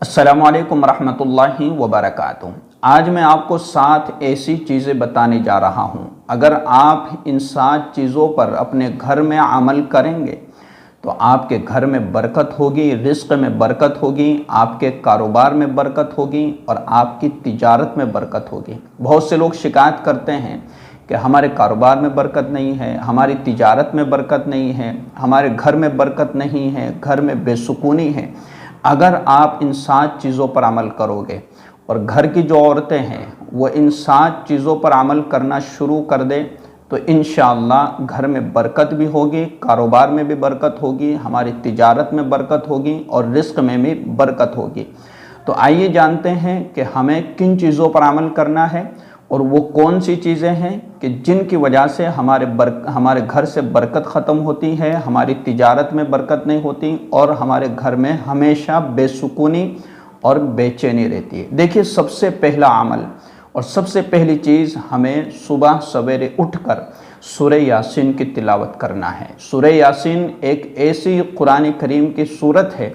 अस्सलामु अलैकुम वरहमतुल्लाहि वबरकातुहू। आज मैं आपको 7 ऐसी चीज़ें बताने जा रहा हूँ। अगर आप इन 7 चीज़ों पर अपने घर में अमल करेंगे तो आपके घर में बरकत होगी, रिज़्क़ में बरकत होगी, आपके कारोबार में बरकत होगी और आपकी तिजारत में बरकत होगी। बहुत से लोग शिकायत करते हैं कि हमारे कारोबार में बरकत नहीं है, हमारी तिजारत में बरकत नहीं है, हमारे घर में बरकत नहीं है, घर में बेसुकूनी है। अगर आप इन 7 चीज़ों पर अमल करोगे और घर की जो औरतें हैं वो इन 7 चीज़ों पर अमल करना शुरू कर दें तो इंशाअल्लाह घर में बरकत भी होगी, कारोबार में भी बरकत होगी, हमारी तिजारत में बरकत होगी और रिज़्क़ में भी बरकत होगी। तो आइए जानते हैं कि हमें किन चीज़ों पर अमल करना है और वो कौन सी चीज़ें हैं कि जिनकी वजह से हमारे घर से बरकत ख़त्म होती है, हमारी तिजारत में बरकत नहीं होती और हमारे घर में हमेशा बेसुकूनी और बेचैनी रहती है। देखिए, सबसे पहला अमल और सबसे पहली चीज़, हमें सुबह सवेरे उठकर सूरह यासीन की तिलावत करना है। सूरह यासीन एक ऐसी कुरान करीम की सूरत है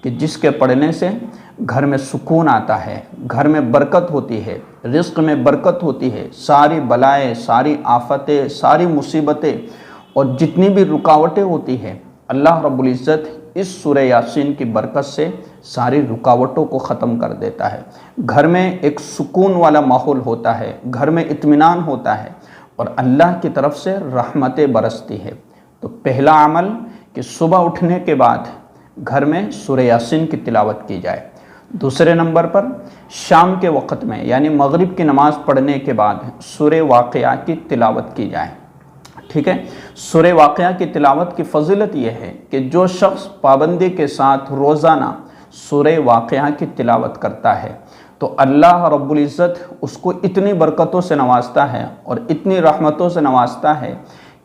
कि जिसके पढ़ने से घर में सुकून आता है, घर में बरकत होती है, रिज़्क़ में बरकत होती है। सारी बलाएं, सारी आफतें, सारी मुसीबतें और जितनी भी रुकावटें होती हैं, अल्लाह रब्बुल इज़्ज़त इस सूरह यासीन की बरकत से सारी रुकावटों को ख़त्म कर देता है। घर में एक सुकून वाला माहौल होता है, घर में इत्मीनान होता है और अल्लाह की तरफ से रहमतें बरसती है। तो पहला अमल कि सुबह उठने के बाद घर में सूरह यासीन की तिलावत की जाए। दूसरे नंबर पर शाम के वक़्त में यानी मगरिब की नमाज़ पढ़ने के बाद सूरह वाक़िया की तिलावत की जाए। ठीक है, सूरह वाक़िया की तिलावत की फ़ज़ीलत यह है कि जो शख्स पाबंदी के साथ रोज़ाना सूरह वाक़िया की तिलावत करता है तो अल्लाह रब्बुल इज़्ज़त उसको इतनी बरकतों से नवाजता है और इतनी रहमतों से नवाजता है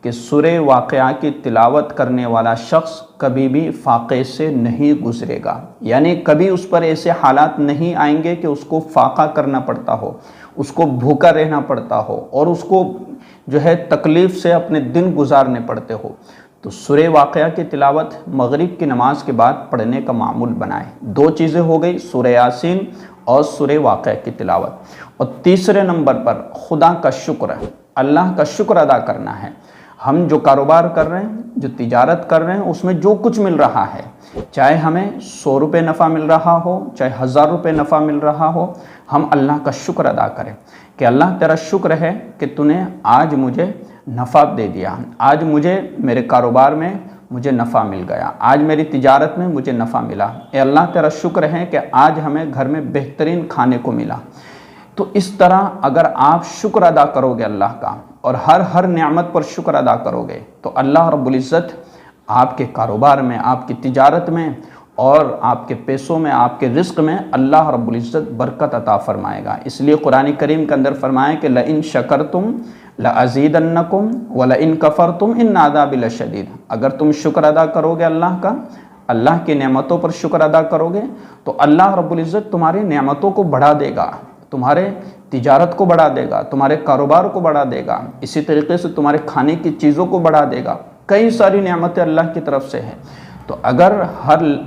कि सूरह वाक़िया की तिलावत करने वाला शख्स कभी भी फाक़े से नहीं गुज़रेगा। यानी कभी उस पर ऐसे हालात नहीं आएंगे कि उसको फाक़ा करना पड़ता हो, उसको भूखा रहना पड़ता हो और उसको जो है तकलीफ़ से अपने दिन गुजारने पड़ते हो। तो सूरह वाक़िया की तिलावत मगरिब की नमाज के बाद पढ़ने का मामूल बनाए। 2 चीज़ें हो गई, सूरह यासीन और सूरह वाक़िया की तिलावत। और तीसरे नंबर पर खुदा का शुक्र, अल्लाह का शुक्र अदा करना है। हम जो कारोबार कर रहे हैं, जो तिजारत कर रहे हैं, उसमें जो कुछ मिल रहा है, चाहे हमें 100 रुपये नफ़ा मिल रहा हो, चाहे 1000 रुपये नफ़ा मिल रहा हो, हम अल्लाह का शुक्र अदा करें कि अल्लाह तेरा शुक्र है कि तूने आज मुझे नफ़ा दे दिया, आज मुझे मेरे कारोबार में मुझे नफ़ा मिल गया, आज मेरी तिजारत में मुझे नफ़ा मिला। ए अल्लाह तेरा शुक्र है कि आज हमें घर में बेहतरीन खाने को मिला। तो इस तरह अगर आप शुक्र अदा करोगे अल्लाह का और हर नेमत पर शुक्र अदा करोगे तो अल्लाह रब्बुल इज़्ज़त आपके कारोबार में, आपकी तिजारत में और आपके पैसों में, आपके रिज़्क़ में अल्लाह रब्बुल इज़्ज़त बरकत अता फ़रमाएगा। इसलिए कुरान करीम के अंदर फरमाए कि लइन शकरतुम लअज़ीदन्नकुम व लइन कफ़रतुम इन अज़ाबी लशदीद। अगर तुम शुक्र अदा करोगे अल्लाह का, अल्लाह की नेमतों पर शुक्र अदा करोगे तो अल्लाह रब्बुल इज़्ज़त तुम्हारी नेमतों को बढ़ा देगा, तुम्हारे तिजारत को बढ़ा देगा, तुम्हारे कारोबार को बढ़ा देगा, इसी तरीके से तुम्हारे खाने की चीज़ों को बढ़ा देगा। कई सारी नेमतें अल्लाह की तरफ से हैं। तो अगर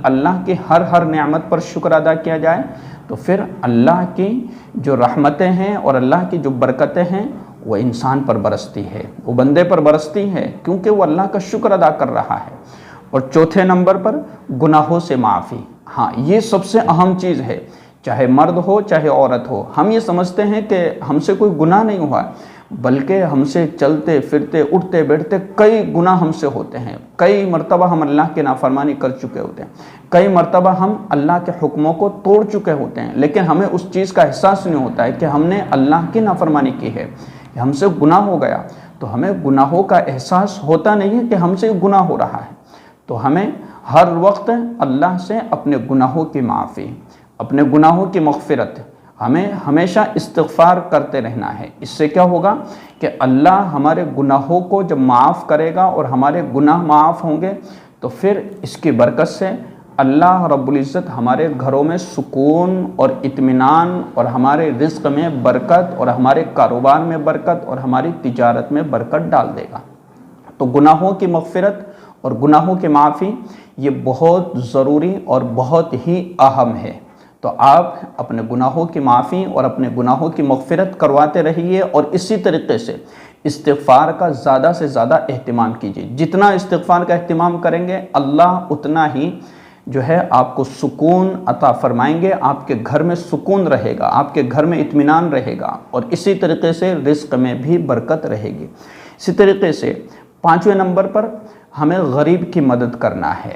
अल्लाह की हर नेमत पर शुक्र अदा किया जाए तो फिर अल्लाह की जो रहमतें हैं और अल्लाह की जो बरकतें हैं वो इंसान पर बरसती है, वो बंदे पर बरसती है, क्योंकि वो अल्लाह का शुक्र अदा कर रहा है। और चौथे नंबर पर गुनाहों से माफ़ी। हाँ, ये सबसे अहम चीज़ है, चाहे मर्द हो चाहे औरत हो। हम ये समझते हैं कि हमसे कोई गुनाह नहीं हुआ, बल्कि हमसे चलते फिरते उठते बैठते कई गुनाह हमसे होते हैं। कई मर्तबा हम अल्लाह की नाफरमानी कर चुके होते हैं, कई मर्तबा हम अल्लाह के हुक्मों को तोड़ चुके होते हैं, लेकिन हमें उस चीज़ का एहसास नहीं होता है कि हमने अल्लाह की नाफरमानी की है, हमसे गुनाह हो गया। तो हमें गुनाहों का एहसास होता नहीं है कि हमसे गुनाह हो रहा है। तो हमें हर वक्त अल्लाह से अपने गुनाहों की माफ़ी, अपने गुनाहों की मग़फ़िरत, हमें हमेशा इस्तिग़फ़ार करते रहना है। इससे क्या होगा कि अल्लाह हमारे गुनाहों को जब माफ़ करेगा और हमारे गुनाह माफ़ होंगे तो फिर इसकी बरकत से अल्लाह रब्बुल इज़्ज़त हमारे घरों में सुकून और इत्मीनान और हमारे रिज़्क़ में बरकत और हमारे कारोबार में बरकत और हमारी तिजारत में बरकत डाल देगा। तो गुनाहों की मग़फ़िरत और गुनाहों की माफ़ी ये बहुत ज़रूरी और बहुत ही अहम है। تو آپ اپنے گناہوں کی معافی اور اپنے گناہوں کی مغفرت کرواتے رہیے، اور اسی طریقے سے استغفار کا زیادہ سے زیادہ اہتمام کیجیے۔ جتنا استغفار کا اہتمام کریں گے اللہ اتنا ہی جو ہے آپ کو سکون عطا فرمائیں گے، آپ کے گھر میں سکون رہے گا، آپ کے گھر میں اطمینان رہے گا، اور اسی طریقے سے رزق میں بھی برکت رہے گی۔ اسی طریقے سے 5ویں نمبر پر ہمیں غریب کی مدد کرنا ہے۔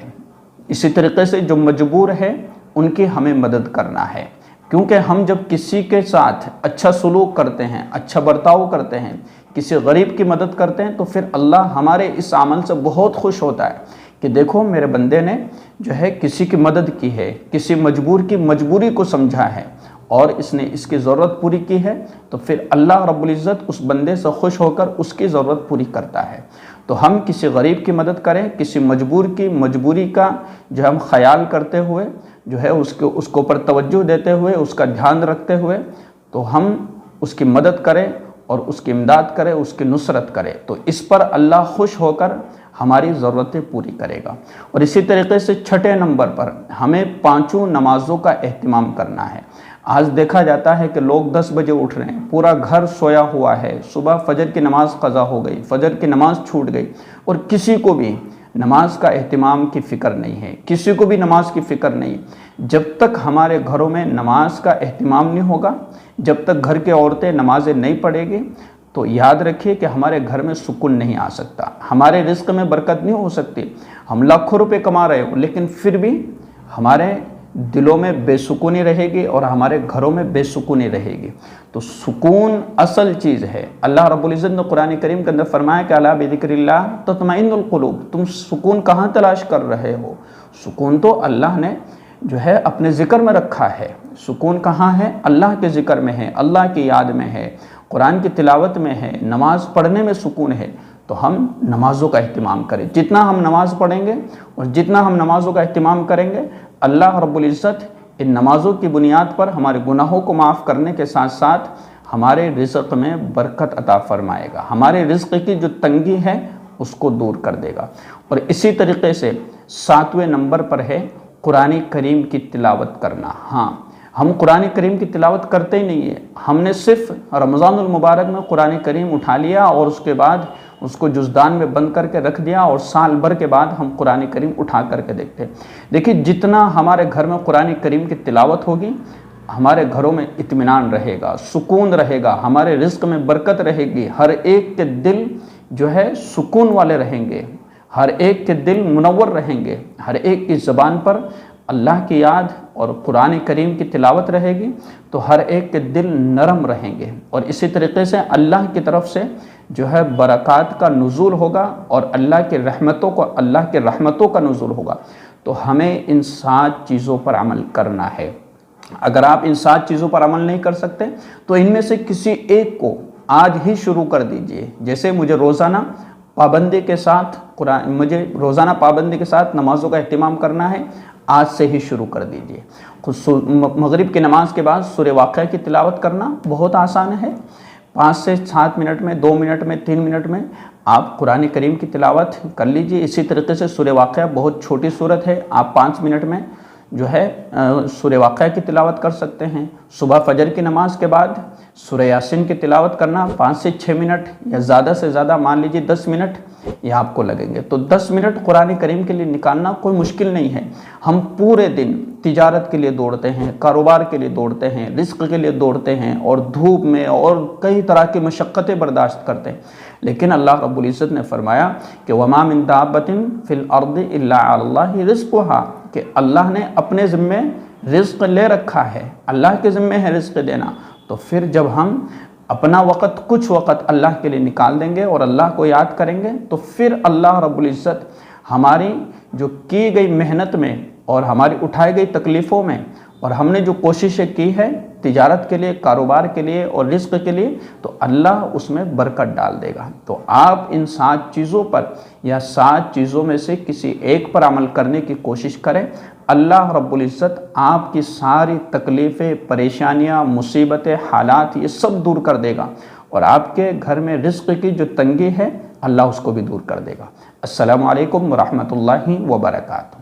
اسی طریقے سے جو مجبور ہے ان کی ہمیں مدد کرنا ہے، کیونکہ ہم جب کسی کے ساتھ اچھا سلوک کرتے ہیں، اچھا برتاؤ کرتے ہیں، کسی غریب کی مدد کرتے ہیں، تو پھر اللہ ہمارے اس عمل سے بہت خوش ہوتا ہے کہ دیکھو میرے بندے نے جو ہے کسی کی مدد کی ہے، کسی مجبور کی مجبوری کو سمجھا ہے، اور اس نے اس کی ضرورت پوری کی ہے، تو پھر اللہ رب العزت اس بندے سے خوش ہو کر اس کی ضرورت پوری کرتا ہے۔ تو ہم کسی غریب کی مدد کریں، کسی مجبور کی مجبوری کا جو ہم خیال کرتے ہوئے جو ہے اس کو پر توجہ دیتے ہوئے، اس کا دھیان رکھتے ہوئے، تو ہم اس کی مدد کریں اور اس کی امداد کریں، اس کی نصرت کریں، تو اس پر اللہ خوش ہو کر ہماری ضرورتیں پوری کرے گا۔ اور اسی طریقے سے 6 نمبر پر ہمیں 5 نمازوں کا اہتمام کرنا ہے۔ آج دیکھا جاتا ہے کہ لوگ 10 بجے اٹھ رہے ہیں، پورا گھر سویا ہوا ہے، صبح فجر کی نماز قضا ہو گئی، فجر کی نماز چھوٹ گئی، اور کسی کو بھی نماز کا اہتمام کی فکر نہیں ہے، کسی کو بھی نماز کی فکر نہیں۔ جب تک ہمارے گھروں میں نماز کا اہتمام نہیں ہوگا، جب تک گھر کے عورتیں نمازیں نہیں پڑھیں گی، تو یاد رکھیے کہ ہمارے گھر میں سکون نہیں آ سکتا، ہمارے رزق میں برکت نہیں ہو سکتی۔ ہم لاکھوں روپے کما رہے ہوں لیکن پھر بھی ہمارے دلوں میں بے سکونی رہے گی اور ہمارے گھروں میں بے سکونی رہے گی۔ تو سکون اصل چیز ہے۔ اللہ رب العزت نے قرآن کریم کے اندر فرمایا کہ الا بذکر اللہ تطمئن القلوب، تم سکون کہاں تلاش کر رہے ہو؟ سکون تو اللہ نے جو ہے اپنے ذکر میں رکھا ہے۔ سکون کہاں ہے؟ اللہ کے ذکر میں ہے، اللہ کی یاد میں ہے، قرآن کی تلاوت میں ہے، نماز پڑھنے میں سکون ہے۔ تو ہم نمازوں کا اہتمام کریں، جتنا ہم نماز پڑھیں گے اور جتنا ہم نمازوں کا اہتمام کریں گے، اللہ رب العزت ان نمازوں کی بنیاد پر ہمارے گناہوں کو معاف کرنے کے ساتھ ساتھ ہمارے رزق میں برکت عطا فرمائے گا، ہمارے رزق کی جو تنگی ہے اس کو دور کر دے گا۔ اور اسی طریقے سے 7ویں نمبر پر ہے قرآن کریم کی تلاوت کرنا۔ ہاں، ہم قرآن کریم کی تلاوت کرتے ہی نہیں ہیں، ہم نے صرف رمضان المبارک میں قرآن کریم اٹھا لیا اور اس کے بعد اس کو جزدان میں بند کر کے رکھ دیا، اور سال بھر کے بعد ہم قرآن کریم اٹھا کر کے دیکھتے ہیں۔ دیکھیے جتنا ہمارے گھر میں قرآن کریم کی تلاوت ہوگی، ہمارے گھروں میں اطمینان رہے گا، سکون رہے گا، ہمارے رزق میں برکت رہے گی، ہر ایک کے دل جو ہے سکون والے رہیں گے، ہر ایک کے دل منور رہیں گے، ہر ایک کی زبان پر اللہ کی یاد اور قرآن کریم کی تلاوت رہے گی، تو ہر ایک کے دل نرم رہیں گے، اور اسی طریقے سے اللہ کی طرف سے جو ہے برکات کا نزول ہوگا، اور اللہ کی رحمتوں کا نزول ہوگا۔ تو ہمیں ان 7 چیزوں پر عمل کرنا ہے۔ اگر آپ ان 7 چیزوں پر عمل نہیں کر سکتے تو ان میں سے کسی ایک کو آج ہی شروع کر دیجئے۔ جیسے مجھے روزانہ پابندی کے ساتھ نمازوں کا اہتمام کرنا ہے، آج سے ہی شروع کر دیجئے۔ مغرب کی نماز کے بعد سورہ واقعہ کی تلاوت کرنا بہت آسان ہے۔ 5 سے 7 منٹ میں، 2 منٹ میں، 3 منٹ میں آپ قرآن کریم کی تلاوت کر لیجئے۔ اسی طریقے سے سورہ واقعہ بہت چھوٹی سورت ہے، آپ 5 منٹ میں جو ہے سورہ واقعہ کی تلاوت کر سکتے ہیں۔ صبح فجر کی نماز کے بعد سورہ یاسین کی تلاوت کرنا 5 سے 6 منٹ یا زیادہ سے زیادہ مان لیجئے 10 منٹ یہ آپ کو لگیں گے۔ تو 10 منٹ قرآن کریم کے لیے نکالنا کوئی مشکل نہیں ہے۔ ہم پورے دن تجارت کے لیے دوڑتے ہیں، کاروبار کے لیے دوڑتے ہیں، رزق کے لیے دوڑتے ہیں، اور دھوپ میں اور کئی طرح کی مشقتیں برداشت کرتے ہیں، لیکن اللہ رب العزت نے فرمایا کہ وَمَا مِن دَابَّةٍ فِي الْأَرْضِ إِلَّا عَلَى اللَّهِ رِزْقُهَا، کہ اللہ نے اپنے ذمے رزق لے رکھا ہے، اللہ کے ذمے ہے رزق دینا۔ تو پھر جب ہم اپنا وقت، کچھ وقت اللہ کے لیے نکال دیں گے اور اللہ کو یاد کریں گے، تو پھر اللہ رب العزت ہماری جو کی گئی محنت میں اور ہماری اٹھائی گئی تکلیفوں میں، اور ہم نے جو کوششیں کی ہے تجارت کے لیے، کاروبار کے لیے اور رزق کے لیے، تو اللہ اس میں برکت ڈال دے گا۔ تو آپ ان 7 چیزوں پر یا 7 چیزوں میں سے کسی ایک پر عمل کرنے کی کوشش کریں، اللہ رب العزت آپ کی ساری تکلیفیں، پریشانیاں، مصیبتیں، حالات یہ سب دور کر دے گا، اور آپ کے گھر میں رزق کی جو تنگی ہے اللہ اس کو بھی دور کر دے گا۔ السلام علیکم ورحمۃ اللہ وبرکاتہ۔